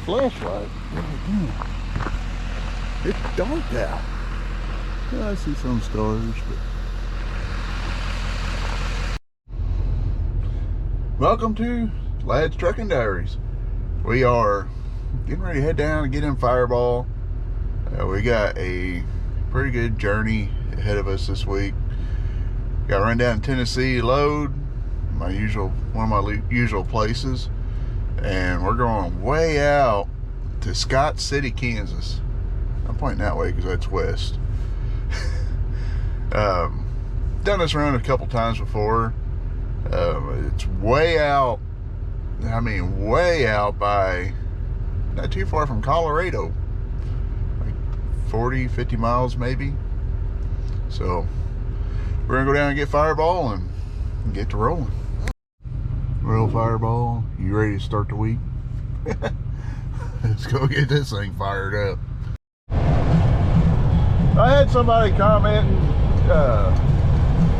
flashlight. It's dark out. Yeah, I see some stars, but... Welcome to Lad's Trucking Diaries. We are getting ready to head down and get in Fireball. We got a pretty good journey ahead of us this week. Got to run down to Tennessee, load one of my usual places, and we're going way out to Scott City, Kansas. I'm pointing that way because that's west. Done this run a couple times before. It's way out. I mean, way out by not too far from Colorado, like 40, 50 miles maybe. So we're gonna go down and get Fireball and get to rolling. Well, Fireball, you ready to start the week? Let's go get this thing fired up. I had somebody commenting,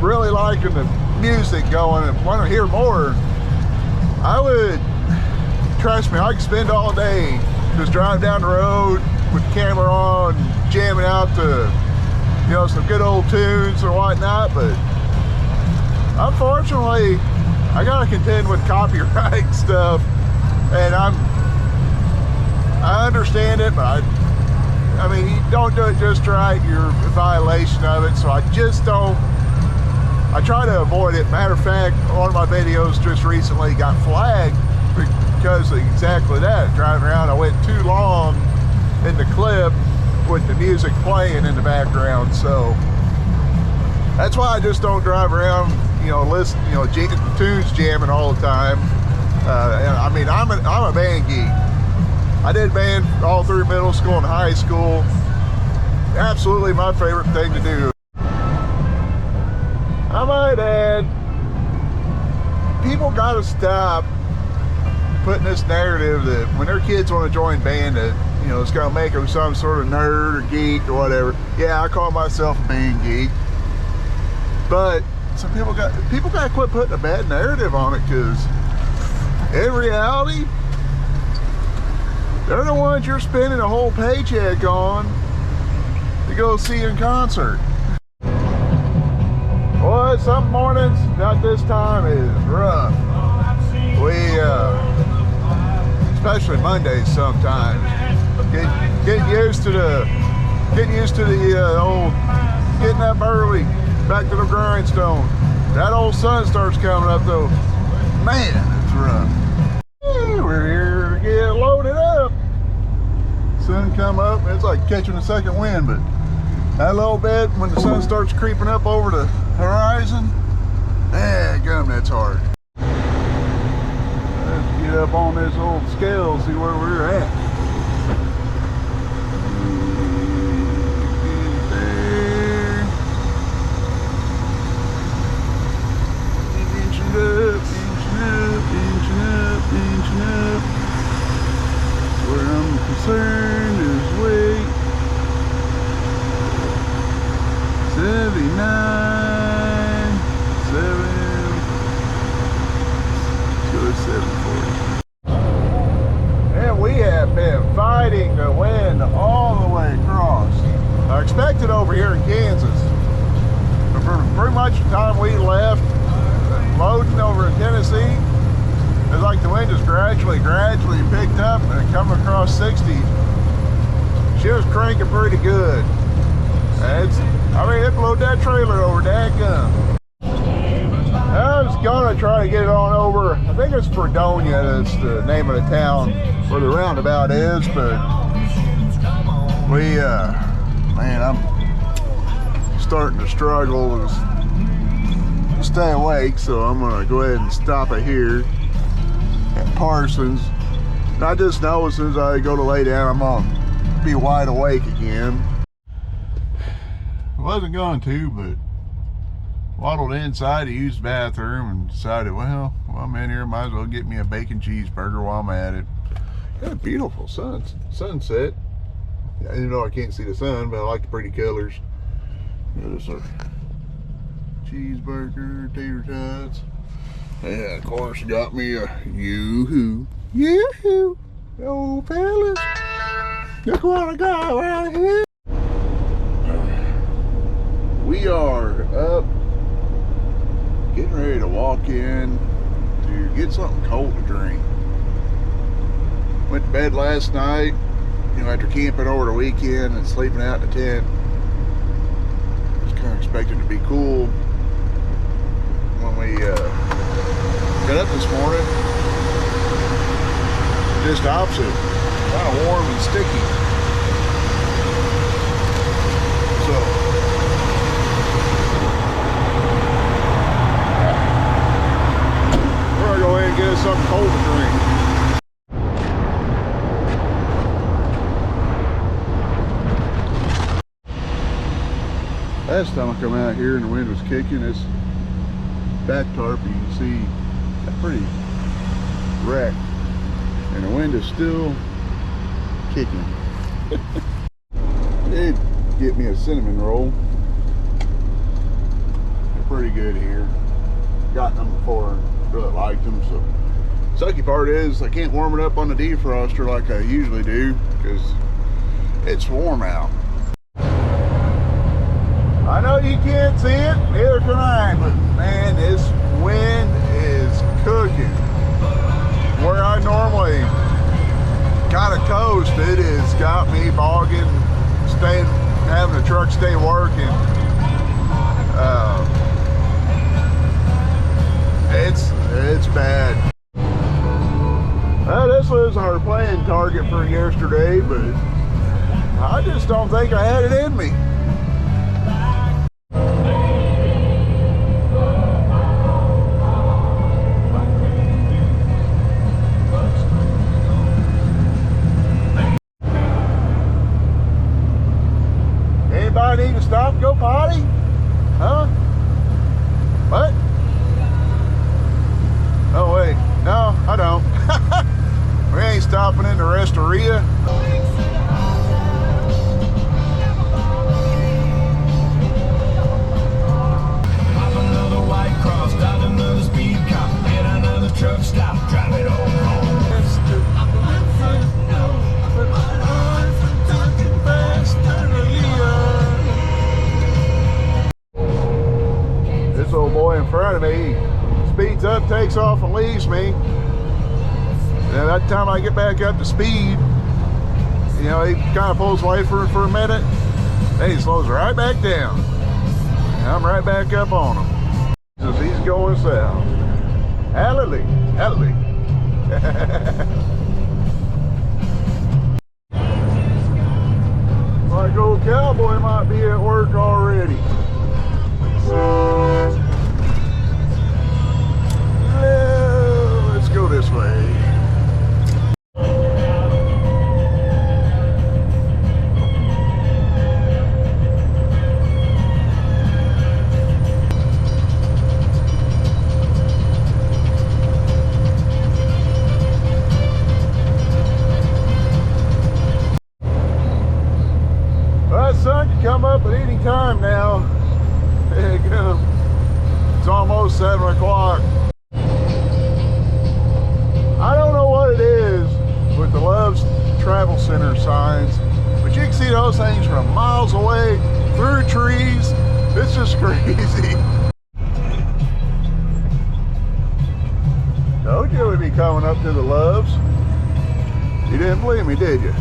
really liking the music going and want to hear more. I would, trust me, I could spend all day just driving down the road with the camera on, jamming out to, you know, some good old tunes and whatnot, but unfortunately, I gotta contend with copyright stuff, and I understand it, but I mean, you don't do it just right, you're a violation of it, so I try to avoid it. Matter of fact, one of my videos just recently got flagged because of exactly that. Driving around, I went too long in the clip with the music playing in the background, so that's why I just don't drive around, you know, listen, you know, tunes jamming all the time. And I mean, I'm a band geek. I did band all through middle school and high school. Absolutely my favorite thing to do. I might add, people gotta stop putting this narrative that when their kids want to join band, that, you know, it's gonna make them some sort of nerd or geek or whatever. Yeah, I call myself a band geek, but some people got to quit putting a bad narrative on it, because in reality, they're the ones you're spending a whole paycheck on to go see in concert. Boy, some mornings, not this time, is rough. We, especially Mondays sometimes, getting used to the old getting up early, back to the grindstone. That old sun starts coming up though. Man, it's rough. We're here to get loaded up. Sun come up, it's like catching a second wind, but that little bit when the sun starts creeping up over the horizon, gum, that's hard. Let's get up on this old scale, see where we're at. There. Inching up, inching up. Where I'm concerned is weight. 79, 7, let's go to 740. And we have been fighting the wind all the way across. I expected over here in Kansas, but for pretty much the time we left, loading over in Tennessee, it's like the wind just gradually picked up and coming across 60. She was cranking pretty good. I mean, it blew that trailer over, dadgum. I was gonna try to get it on over, I think it's Fredonia, that's the name of the town where the roundabout is, but we, man, I'm starting to struggle to stay awake, so I'm gonna go ahead and stop it here at Parsons. And I just know as soon as I go to lay down, I'm gonna be wide awake again. Wasn't going to, but waddled inside to use the bathroom and decided, well, while I'm in here, might as well get me a bacon cheeseburger while I'm at it. Got a beautiful sunset. Even though I can't see the sun, but I like the pretty colors. There's a cheeseburger, tater tots. And of course got me a yoo-hoo. Yoo-hoo! Oh, fellas, look what I got right here. We are up, getting ready to walk in to get something cold to drink. Went to bed last night, you know, after camping over the weekend and sleeping out in the tent. Was kind of expecting to be cool. When we got up this morning, just opposite, kind of warm and sticky. So we're gonna go ahead and get us something cold to drink. Last time I come out here and the wind was kicking, this back tarp, you can see, got pretty wrecked, and the wind is still kicking. Did get me a cinnamon roll. They're pretty good here. Got them before and really liked them. So sucky part is I can't warm it up on the defroster like I usually do because it's warm out. I know you can't see it, neither can I, but man, this wind is cooking. Where I normally kind of coast, it has got me bogging, having the truck stay working. It's bad. Well, this was our playing target for yesterday, but I just don't think I had it in me. Anybody need to stop and go potty? Huh? What? Oh wait, no, I don't. We ain't stopping in the Restoria. Pop another white cross, start another speed cop, hit another truck stop, drive it all home. This old boy in front of me speeds up, takes off, and leaves me. And by the time I get back up to speed, you know, he kind of pulls away for a minute, then he slows right back down. And I'm right back up on him. Because he's going south. Hallelujah, hallelujah. Like old cowboy might be at work already. Well, let's go this way. Well, the sun can come up at any time now. There you go. It's almost 7 o'clock. I don't know what it is with the Love's Travel Center signs, but you can see those things from miles away, through trees. It's just crazy. Told you we'd be coming up to the Love's. You didn't believe me, did you?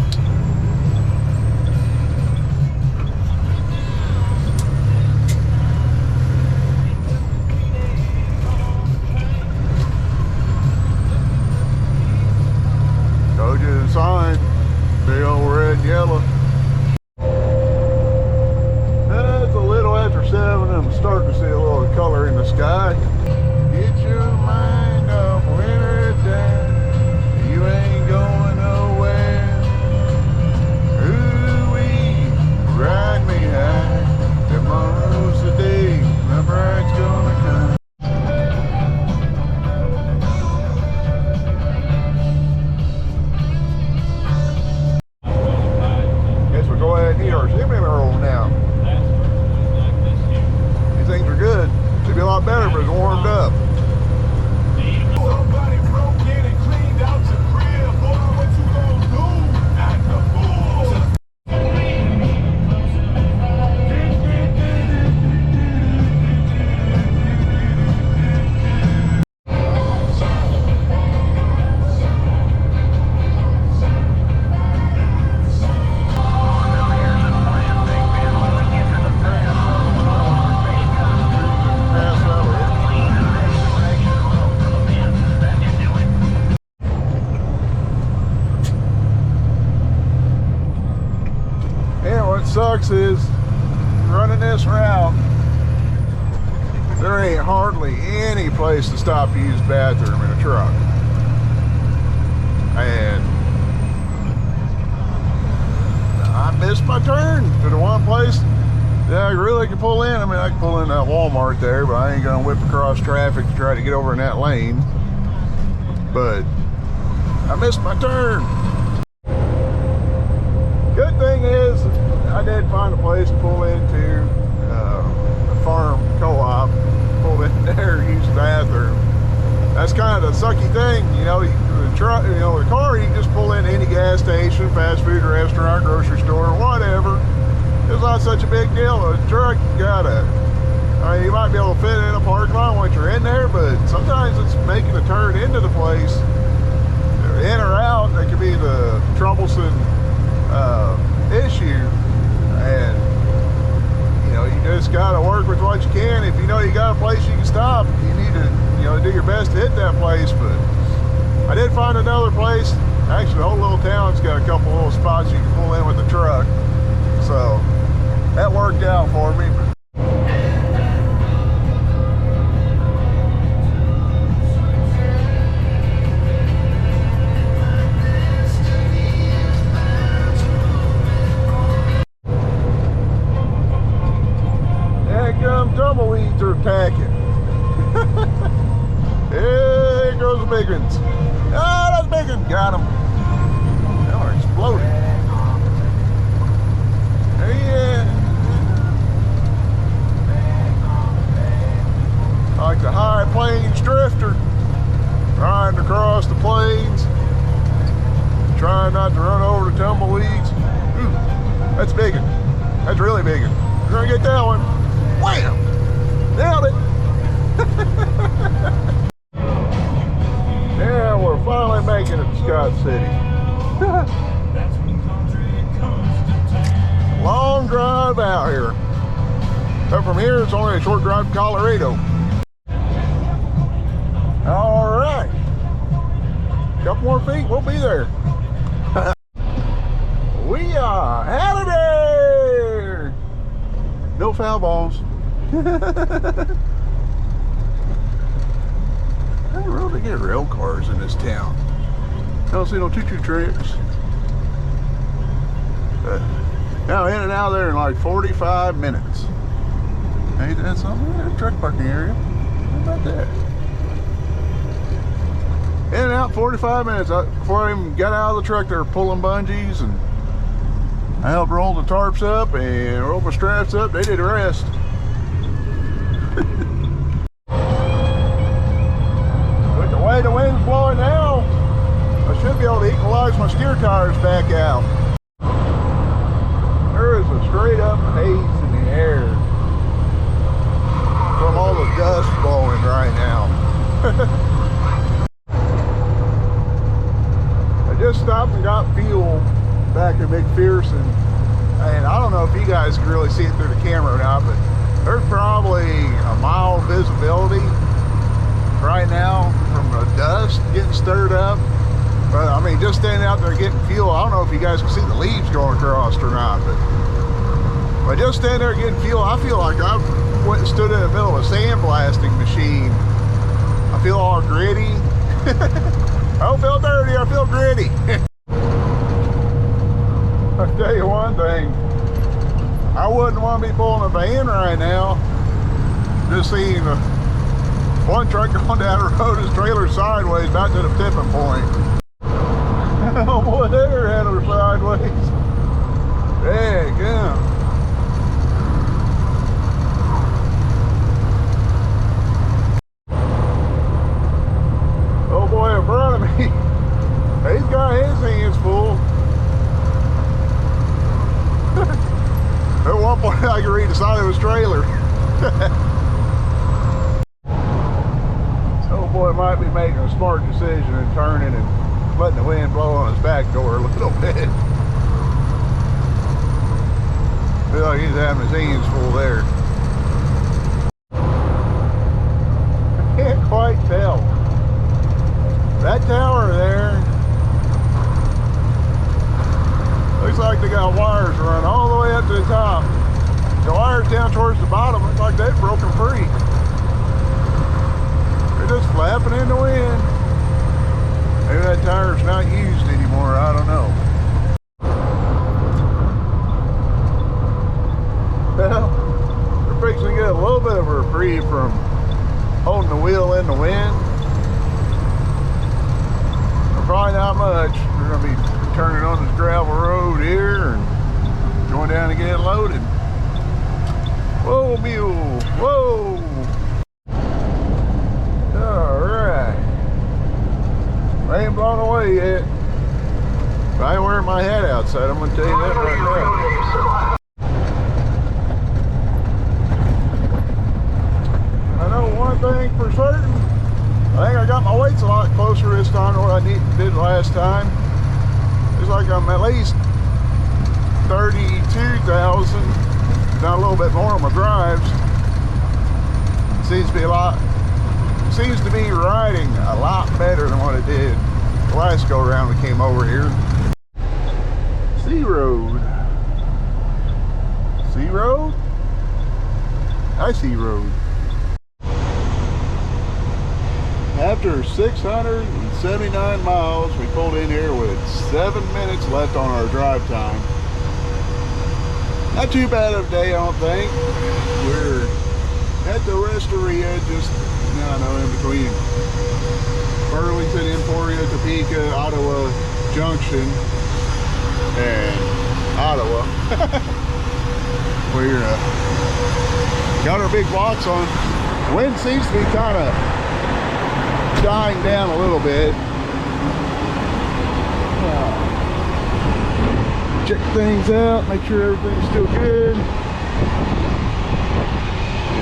Told you the sign, big old red and yellow. It's a little after 7, I'm starting to see a little color in the sky. Get your mind off winter time, you ain't going nowhere. Ooh-wee, ride me high, tomorrow's the day, the bride's gonna come. Go ahead and eat our cinnamon roll now. These things are good. They'd be a lot better if it was warmed up. Somebody broke in and cleaned out your crib. Boy, what you gonna ain't hardly any place to stop to use the bathroom in a truck. And I missed my turn to the one place that I really can pull in. I mean, I can pull in that Walmart there, but I ain't gonna whip across traffic to try to get over in that lane. But I missed my turn. Good thing is, I did find a place to pull into, the farm co-op. Pulled in there, use the bathroom. That's kind of the sucky thing, you know. The truck, you know, the car, you can just pull in any gas station, fast food restaurant, grocery store, whatever. It's not such a big deal. A truck, you gotta, I mean, you might be able to fit in a parking lot once you're in there, but sometimes it's making a turn into the place, in or out, that could be the troublesome issue. And you know, you just gotta work with what you can. If you know you got a place you can stop, you need to, you know, do your best to hit that place. But I did find another place. Actually, the whole little town's got a couple little spots you can pull in with the truck, so that worked out for me. Tumbleweeds are attacking. There goes the big ones. Ah, that's big one. Got them. They are exploding. Yeah. Like the high plains drifter, riding across the plains, trying not to run over the tumbleweeds. Ooh, that's big one. That's really big one. We're gonna get that one. Wham! Nailed it! Yeah, we're finally making it to Scott City. Long drive out here. But from here, it's only a short drive to Colorado. All right. Couple more feet, we'll be there. We are out of there! No foul balls. I don't really get rail cars in this town. I don't see no choo-choo trains. Now in and out of there in like 45 minutes. Ain't that something? Yeah, truck parking area. How about that? In and out 45 minutes. Before I even got out of the truck, they were pulling bungees, and I helped roll the tarps up and roll my straps up. They did the rest. With the way the wind's blowing now, I should be able to equalize my steer tires back out. There is a straight up haze in the air from all the dust blowing right now. I just stopped and got fuel back in McPherson, and I don't know if you guys can really see it through the camera or not, but there's probably a mile visibility right now from the dust getting stirred up. But I mean, just standing out there getting fuel, I don't know if you guys can see the leaves going across or not, but just standing there getting fuel, I feel like I went and stood in the middle of a sandblasting machine. I feel all gritty. I don't feel dirty, I feel gritty. I'll tell you one thing, I wouldn't want to be pulling a van right now. Just seeing one truck going down the road, his trailer sideways, about to the tipping point. Oh boy, they're headed sideways. There you go. Oh boy, in front of me, he's got his hands full. At one point I could read the side of his trailer. Oh boy, might be making a smart decision and turning and letting the wind blow on his back door a little bit. Feel like he's having his hands full there. I can't quite tell. That tower there looks like they got wires running all the way up to the top. The wires down towards the bottom look like they've broken free. little bit of a reprieve from holding the wheel in the wind. But probably not much. We're going to be turning on this gravel road here and going down to get loaded. Whoa, mule. Whoa. All right. I ain't blown away yet. But I ain't wearing my hat outside. I'm going to tell you that right now. I know one thing for certain. I think I got my weights a lot closer this time than what I did last time. It's like I'm at least 32,000, not a little bit more on my drives. Seems to be riding a lot better than what it did the last go around we came over here. Sea road. Sea road? I see road. After 679 miles, we pulled in here with 7 minutes left on our drive time. Not too bad of a day, I don't think. We're at the Restoria, just, I don't know, in between Burlington, Emporia, Topeka, Ottawa Junction, and Ottawa. We're got our big blocks on. Wind seems to be kind of dying down a little bit. Check things out, make sure everything's still good. Yeah,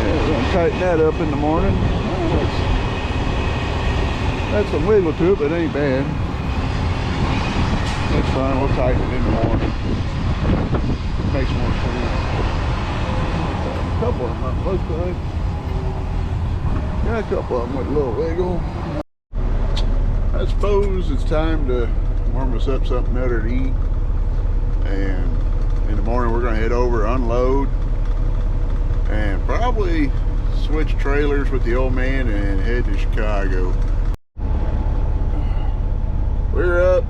we're gonna tighten that up in the morning. That's some wiggle to it, but it ain't bad. That's fine, we'll tighten it in the morning. Makes more sense. A couple of them, looks like. Got a couple of them with a little wiggle. I suppose it's time to warm us up something better to eat. And in the morning we're going to head over, unload, and probably switch trailers with the old man and head to Chicago. We're up,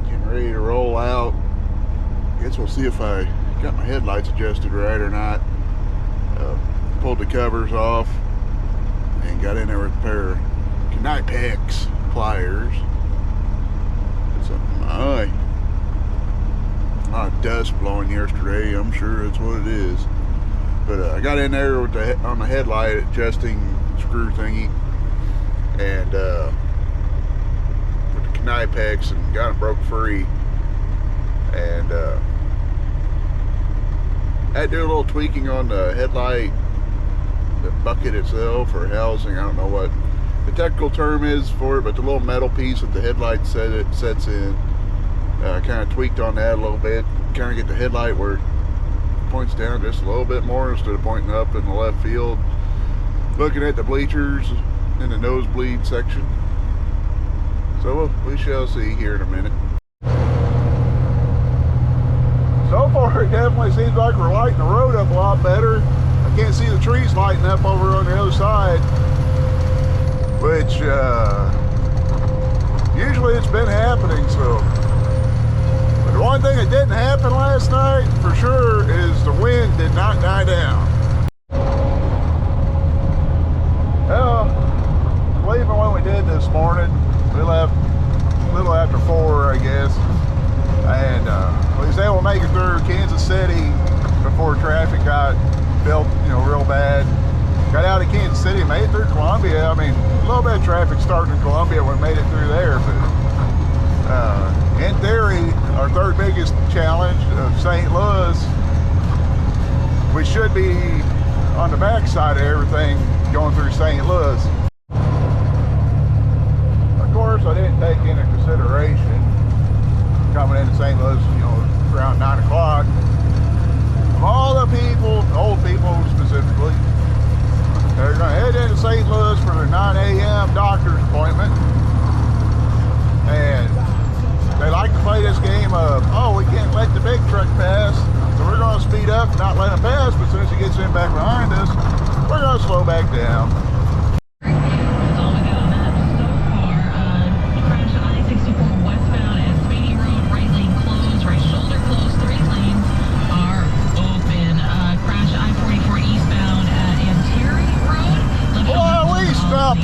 getting ready to roll out. Guess we'll see if I got my headlights adjusted right or not. Pulled the covers off and got in there with a pair of Knipex pliers. It's up in my eye. A lot of dust blowing yesterday, I'm sure that's what it is. But I got in there with on the headlight adjusting screw thingy, and with the Knipex, and got it broke free. And I had to do a little tweaking on the headlight, the bucket itself, or housing. I don't know what the technical term is for it, but the little metal piece that the headlight sets in. Kind of tweaked on that a little bit, kind of get the headlight where it points down just a little bit more instead of pointing up in the left field. Looking at the bleachers in the nosebleed section. So we shall see here in a minute. So far it definitely seems like we're lighting the road up a lot better. I can't see the trees lighting up over on the other side, which usually it's been happening. So the one thing that didn't happen last night, for sure, is the wind did not die down. Well, leaving when we did this morning, we left a little after 4, I guess. And we was able to make it through Kansas City before traffic got built, real bad. Got out of Kansas City, made it through Columbia. I mean, a little bit of traffic starting in Columbia when we made it through there, but in theory, our third biggest challenge of St. Louis, we should be on the back side of everything going through St. Louis. Of course, I didn't take into consideration coming into St. Louis, around 9 o'clock. Of all the people, old people specifically, they're going to head into St. Louis for their 9 a.m. doctor's appointment. And they like to play this game of, we can't let the big truck pass, so we're going to speed up and not let him pass, but as soon as he gets in back behind us, we're going to slow back down. That's all we got on that so far. Crash I-64 westbound at Speedy Road, right lane closed, right shoulder closed, 3 lanes are open. Crash I-44 eastbound at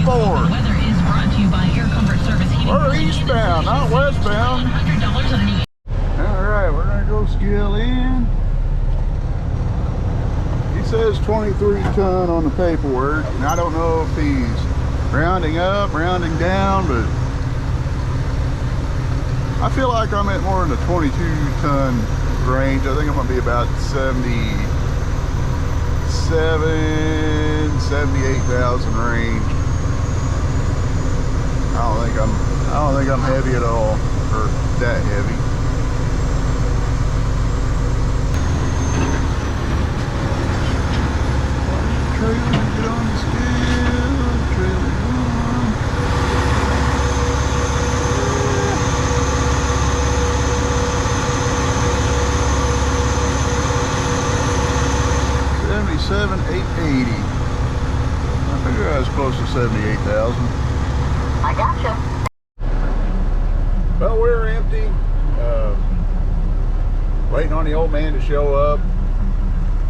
Ford. Weather is brought to you by Air Comfort Service Heating. We're eastbound, not westbound. $100 on the Alright, we're gonna go scale in. He says 23 ton on the paperwork, and I don't know if he's rounding up, rounding down, but I feel like I'm at more in the 22 ton range. I think I'm gonna be about 78,000 range. I don't think I'm heavy at all, or that heavy. Trailer, get on the scale. Trailer on. 77,880. I figured I was close to 78,000. I gotcha. Well, we're empty. Waiting on the old man to show up.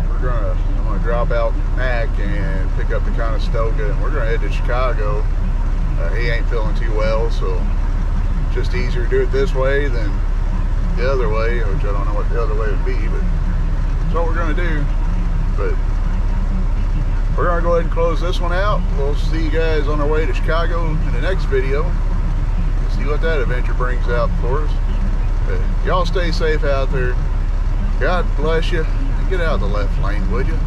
I'm gonna drop out Mac and pick up the Conestoga, and we're gonna head to Chicago. He ain't feeling too well, so just easier to do it this way than the other way, which I don't know what the other way would be, but that's what we're gonna do. But we're gonna go ahead and close this one out. We'll see you guys on our way to Chicago in the next video. See what that adventure brings out for us. Y'all stay safe out there. God bless you, and get out of the left lane, would you?